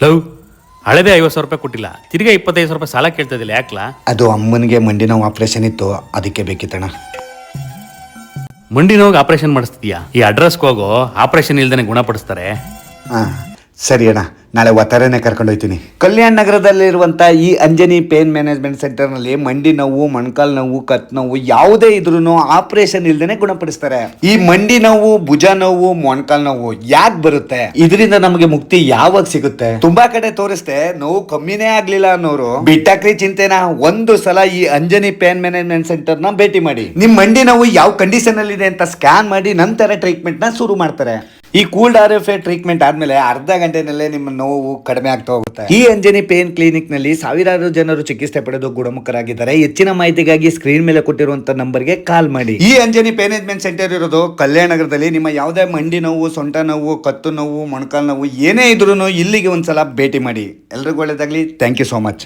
Love ಹಳದೇ 50,000 ರೂಪಾಯಿ ಕೊಟ್ಟಿಲ್ಲ, ತಿರ್ಗಾ 25,000 ರೂಪಾಯಿ ಸಾಲ ಕೇಳ್ತಾ ಇದ್ದಿಲ್ಲ, ಯಾಕ್ಲಾ? ಅದು ಅಮ್ಮನಿಗೆ ಮಂಡಿ ನೋವು ಆಪರೇಷನ್ ಇತ್ತು, ಅದಕ್ಕೆ ಬೇಕಿತ್ತಣ್ಣ. ಮಂಡಿ ನೋವು ಆಪರೇಷನ್ ಮಾಡಿಸ್ತಿದ್ಯಾ? ಈ ಅಡ್ರೆಸ್ಗೆ ಹೋಗೋ, ಆಪರೇಷನ್ ಇಲ್ದೇನೆ ಗುಣಪಡಿಸ್ತಾರೆ. ಹಾಂ ಸರಿ ಅಣ್ಣ, ನಾಳೆ ಒತ್ತಾರೆನೇ ಕರ್ಕೊಂಡು ಹೋಗ್ತೀನಿ. ಕಲ್ಯಾಣ ನಗರದಲ್ಲಿರುವಂಥ ಈ ಅಂಜನಿ ಪೇನ್ ಮ್ಯಾನೇಜ್ಮೆಂಟ್ ಸೆಂಟರ್ನಲ್ಲಿ ಮಂಡಿ ನೋವು, ಮೊಣಕಾಲು ನೋವು, ಕತ್ ನೋವು ಯಾವುದೇ ಇದ್ರೂ ಆಪರೇಷನ್ ಇಲ್ದೇನೆ ಗುಣಪಡಿಸ್ತಾರೆ. ಈ ಮಂಡಿ ನೋವು, ಭುಜ ನೋವು, ಮೊಣಕಾಲು ನೋವು ಯಾಕೆ ಬರುತ್ತೆ, ಇದರಿಂದ ನಮಗೆ ಮುಕ್ತಿ ಯಾವಾಗ ಸಿಗುತ್ತೆ? ತುಂಬಾ ಕಡೆ ತೋರಿಸ್ದೆ, ನೋವು ಕಮ್ಮಿನೇ ಆಗ್ಲಿಲ್ಲ ಅನ್ನೋರು ಬಿಟ್ಟಾಕ್ರಿ ಚಿಂತೆನ. ಒಂದು ಸಲ ಈ ಅಂಜನಿ ಪೇನ್ ಮ್ಯಾನೇಜ್ಮೆಂಟ್ ಸೆಂಟರ್ ನ ಭೇಟಿ ಮಾಡಿ. ನಿಮ್ ಮಂಡಿ ನೋವು ಯಾವ ಕಂಡೀಷನ್ ಅಲ್ಲಿ ಇದೆ ಅಂತ ಸ್ಕ್ಯಾನ್ ಮಾಡಿ ನಂತರ ಟ್ರೀಟ್ಮೆಂಟ್ ನ ಶುರು ಮಾಡ್ತಾರೆ. ಈ ಕೂಲ್ಡ್ RFA ಟ್ರೀಟ್ಮೆಂಟ್ ಆದ್ಮೇಲೆ ಅರ್ಧ ಗಂಟೆನಲ್ಲೇ ನಿಮ್ಮ ನೋವು ಕಡಿಮೆ ಆಗ್ತಾ ಹೋಗುತ್ತೆ. ಈ ಅಂಜನಿ ಪೇನ್ ಕ್ಲಿನಿಕ್ ನಲ್ಲಿ ಸಾವಿರಾರು ಜನರು ಚಿಕಿತ್ಸೆ ಪಡೆದು ಗುಣಮುಖರಾಗಿದ್ದಾರೆ. ಹೆಚ್ಚಿನ ಮಾಹಿತಿಗಾಗಿ ಸ್ಕ್ರೀನ್ ಮೇಲೆ ಕೊಟ್ಟಿರುವಂತ ನಂಬರ್ಗೆ ಕಾಲ್ ಮಾಡಿ. ಈ ಅಂಜನಿ ಪೇನ್ ಮ್ಯಾನೇಜ್ಮೆಂಟ್ ಸೆಂಟರ್ ಇರೋದು ಕಲ್ಯಾಣ ನಗರದಲ್ಲಿ. ನಿಮ್ಮ ಯಾವುದೇ ಮಂಡಿ ನೋವು, ಸೊಂಟ ನೋವು, ಕತ್ತು ನೋವು, ಮೊಣಕಾಲು ನೋವು ಏನೇ ಇದ್ರೂ ಇಲ್ಲಿಗೆ ಒಂದ್ಸಲ ಭೇಟಿ ಮಾಡಿ. ಎಲ್ರಿಗೂ ಒಳ್ಳೇದಾಗ್ಲಿ. Thank you so much.